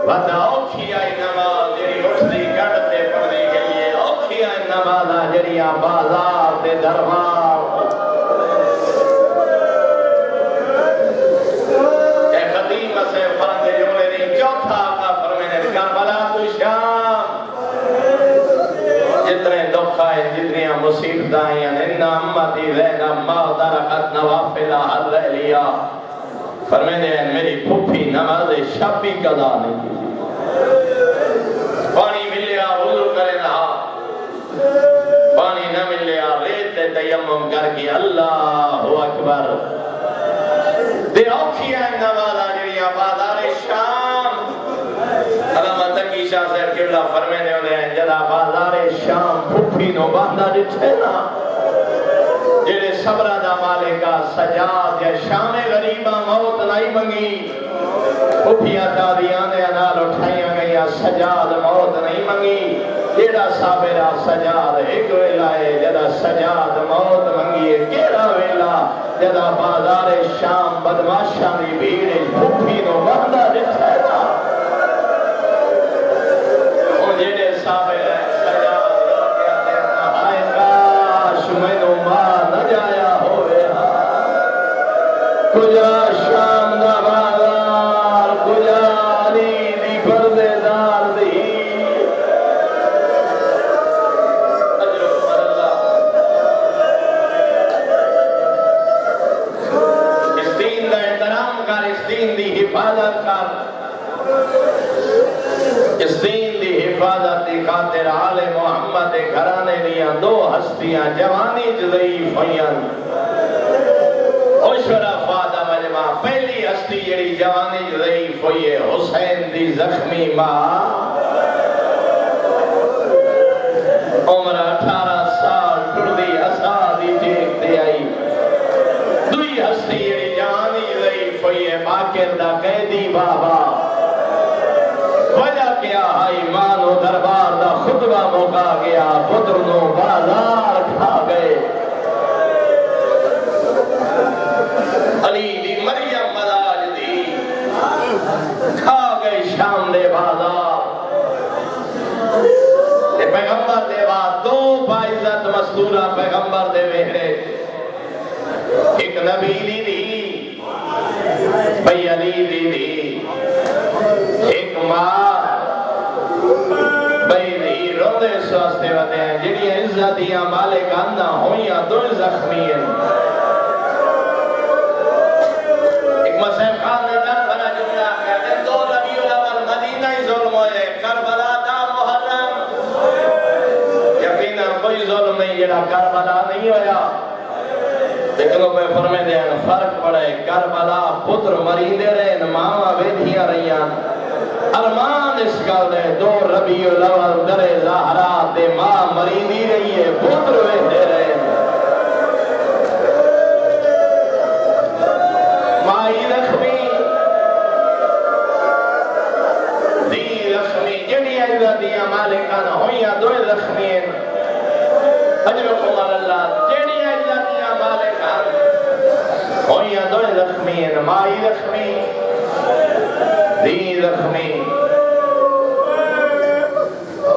वदा औखी आई नमाज जेड़ी उठदी गढ़ ते पढ़दी गई है, औखी आई नमाज़ा जड़ियां बाजार ते दरबार ए खतीब से फरंदे जुमले दी चौथा का फरमाने करबला तू शाम जितने दुख आए जितनी मुसीबत आई इन्ना अम्मती ज़ैना मा दरकत नवाफिला हल लिया फरमाने मेरी फूफी नमाज शब भी कदा नहीं की पानी मिलिया वुज़ू करे नहा पानी न मिलिया रेत तयम्मुम करके अल्लाहु अकबर दे औखिया नवाज़ा जड़ियां बाज़ार शाम अलामा तकी शाह साहब किबला फरमाने वाले हैं जदा बाज़ार शाम फूफी नो बांदा दिखे ना जेड़े सबरा दा मालिका सजाद या शाम गरीबा मौत नहीं मंगी फूफिया दादियां ने नाल उठाइया गई सजाद मौत नहीं मंगी जेड़ा साबिरा सजाद एक वेला है जदा सजाद मौत मंगी है केड़ा वेला जदा बाजार शाम बदमाशा दी भीड़ फूफी नो बांदा दिखे ना ओ जेड़े साबिरा सजाद क्या देना हाय काश मैनू मां न जाया होवे कुजा शाम दा बाजार कुजा अली दी पर्देदार दी हिफाजत कर इस दीन की हिफाजत की खातिर आले मोहम्मद के घराने दियां दो हस्तियां जवानी ज़ईफ होयन पहली हस्ती जेड़ी जवानी ज़ईफ हुई है हुसैन दी जख्मी मां उम्र 18 साल टुरदी असा दी टेक ते आई दुई हस्ती जेड़ी जवानी ज़ईफ हुई है बाकिर दा कैदी बाबा वजह क्या है मानो दरबार दा खुतबा मुका गया पुत्र नो बाजार खा गए अली दी मरियम मदाज दी खा गए शाम दे बाजार ते पैगंबर दे बाद दो बाइज्जत मस्तूरा पैगंबर दे वेहरे एक नबी दी भई अली दी एक मां भई दी रोंदे स्वास्ते वदे जेड़ियां इज्जत दियां मालिक आंदा होइयां दो जख्मी हैं एक मसैब खान ने दर बड़ा जुमला कहते दो रबीउल अव्वल मदीना ही जुल्म होए करबला दा मुहर्रम यकीनन कोई जुल्म नहीं जेड़ा करबला नहीं होया लेकिन मैं फरमे दे फर्क पड़े करबला पुत्र मरींदे रहे मावा बैठियां रहियां अरमान इस गल दे दो रबीउल अव्वल दरे ज़हरा दे मां मरींदी रही है पुत्र वेंदे रहे माई लक्ष्मी दी लक्ष्मी जेड़ी इज्जत दियां मालिकान होइयां दो लक्ष्मी अजरुकुम अल्लाह जेड़ी इज्जत दियां मालिकान होइयां दो लक्ष्मी माई लक्ष्मी दी लक्ष्मी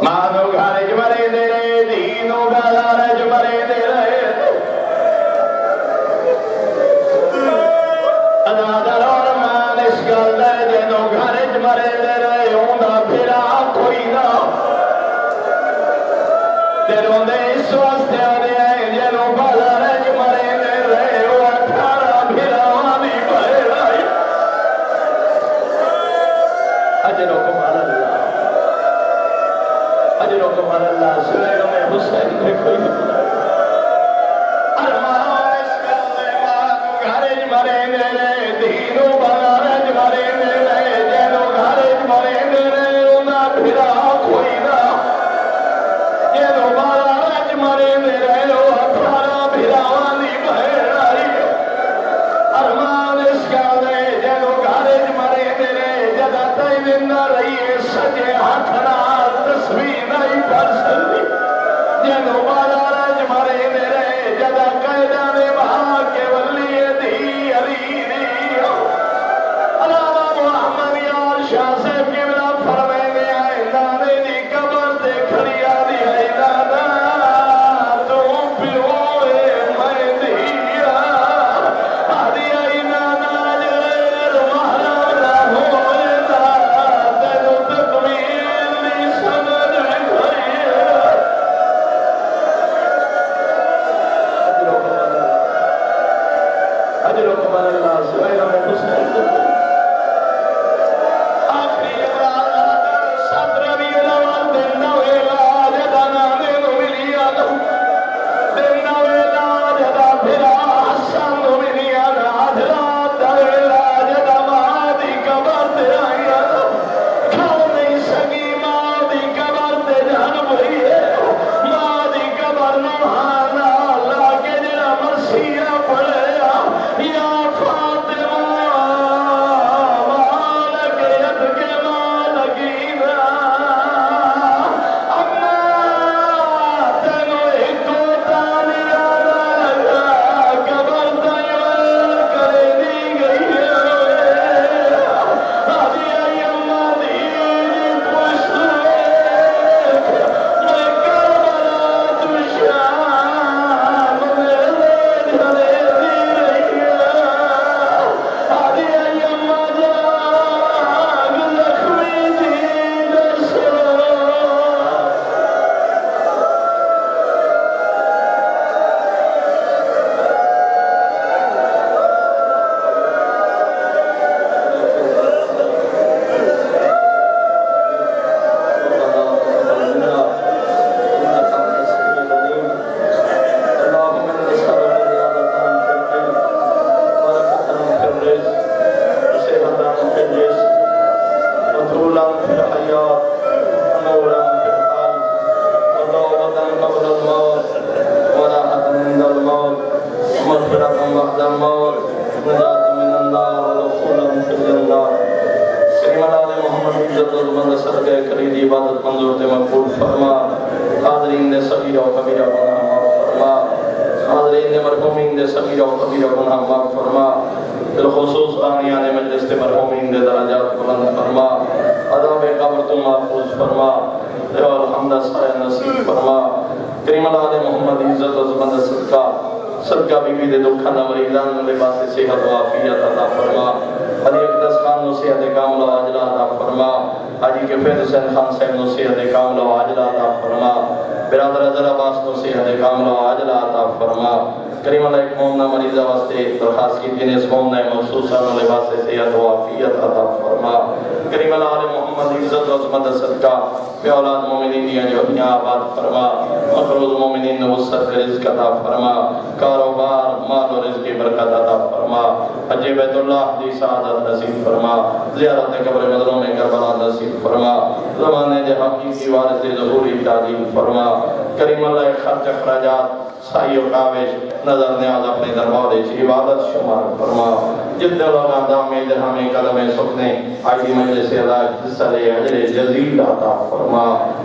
मानो घरे च मरे दे रहे दीनो बाजार च मरे दे रहे अनादर और मान इस गल दे जेनो घरे च मरे दे रहे ओंदा फिरा कोई ना ते रोंदे इस वास्ते आदे जेनो बाजार च मरे दे रहे ओ 18 फिरावां दी बहराई अजरुकुम अल्लाह अजरुकुम अल्लाह सुनैर में हुसैन ने कोई अरमान इस गल दे मानो घरे च मरे दे रहे दीनो बाजार च मरे दे रहे जेनो घरे च मरे दे रहे ओंदा फिरा कोई ना जेनो बाजार च मरे दे रहे ओ 18 फिरावां दी बहराई अरमान इस गल दे जेनो घरे च मरे दे रहे जदा तई जिंदा रही सजे हाथ नाल तस्वीर नहीं कर सकती जेनो बाजार च मरे दे रहे जदा कैदा ने वहां के वली दी अली दी अलावा मोहम्मद यार शाह साहब के इज्जत अज़मत सदक़े खरीदी इबादत मंजूर ते मकबूल फरमा। हाज़रीन ने सगीरा व कबीरा गुनाह माफ़ फरमा। हाज़रीन ने मरहूमीन ने सगीरा व कबीरा गुनाह माफ़ फरमा। बिलखुसूस आनियान मजलिस के मरहूमीन ने दराजात बुलंद फरमा। अज़ाब क़ब्र तो महफूज फरमा। और हमद साया नसीब फरमा। करीम अलाद मोहम्मद इज्जत अज़मत सदका सदका बीबी दे दुखा न मरीज़ान ने लिबास सेहत व आफियत अता फरमा। अली अक़दस खान नो सेहत कामिल व आजिला अता फरमा। हाजी कैफियत हुसैन खान साहब नो सेहत कामिल व आजिला अता फरमा। बिरादर अज़हर अब्बास नो सेहत कामिल व आजिला अता फरमा। करीम अल्लाह एक मोमना मरीज़ा वास्ते दरखास्त की थी इस मोमना मखसूसा नो लिबास सेहत व आफियत अता फरमा। करीम अल्लाह आले मोहम्मद इज्जत अज़मत सदका बे औलाद मोमिनीन दिया जो दुनिया आबाद फरमा। मखरूज मोमिनीन ने वसअत रिज़्क़ अता फरमा। कारोबार माल और रिज़्क़ की बरकत अता फरमा। हज बैतुल्लाह दी सआदत नसीब फरमा। ज़ियारत कब्र मदरों में करबला नसीब फरमा। ज़माने दे हकीकी वारिस ज़हूरी तालीम फरमा। करीम अल्लाह खर्च अखराजात साई और काविश नजर न्याज अपने दरबार से इबादत शुमार फरमा। जितने लोग आदामे दरहमे कदमे सुखने आईदी मजलिस अल्लाह जिसले अजर जजील अता फरमा।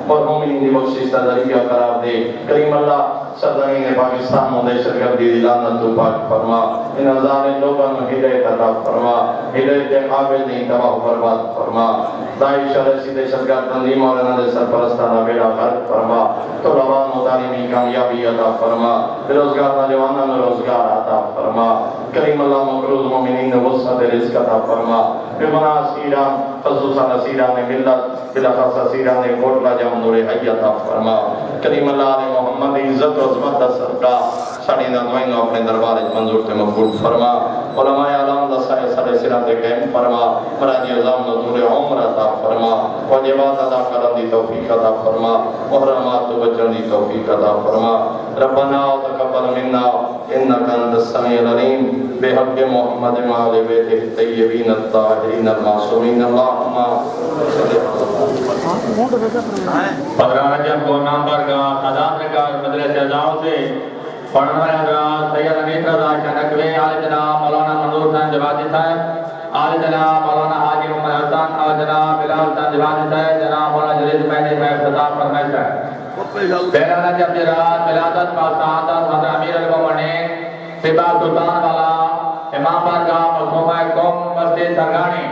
मरहूमीन दी बख्शिश दा ज़रिया करार दे। करीम अल्लाह सरजमीन पाकिस्तान में दहशतगर्दी लानत तू पाक फरमा। इन ज़ालिम लोगों को हिदायत अता फरमा। हिदायत के काबिल नहीं तबाह बर्बाद फरमा। दाइश और दहशतगर्द तंजीम और इन्हां दे सरपरस्ताना बेड़ा गर्क फरमा। तलबा नो तालीमी कामयाबी अता फरमा। बेरोजगार नौजवानों को रोजगार अता फरमा। करीम अल्लाह मकरूज मोमिनीन ने वसअत रिज़्क़ अता फरमा। बेगुनाह सीरान खसूसन सीरान मिल्लत बिलखस सीरान कोटला जम नूर हय अता फरमा। करीम अल्लाह ने मोहम्मद इज्जत अज़मत सदका साड़ी ना दुआएं अपने दरबार में मंजूर ते मकबूल फरमा। उलमाए आलम दसाए सारे सिरात कायम फरमा। मराजी अज़ाम नो नूर उम्र अता फरमा। वाजिबात अदा करन दी तौफीक अता फरमा। मुहर्रमात तो बचन दी तौफीक अता फरमा। रब्बना तक़ब्बल मिन्ना इन्नका अंतस समीउल अलीम बिहक़्क़ मुहम्मद व आलि बैतिहि तय्यबीन अत्ताहिरीन अल-मासूमीन अल्लाहुम्मा रजब को नाम पर का आदाब का मदरसे अज़ाओं से पढ़ने वाले हज़रात सैयद अनीस रज़ा नकवी आले जनाब मौलाना मंजूर खान जवादी साहब आले जनाब मौलाना हाजी मोहम्मद हसन और जनाब बिलाल खान जवादी साहब जनाब मौलाना जलील मैंने मैं खिताब फरमाया है बेराना जब जरात मिलादत का सादत हज़रत अमीर अल-मोमिनीन सिबा सुल्तान वाला इमाम बारगाह मखदूम कौम मस्जिद सरगानी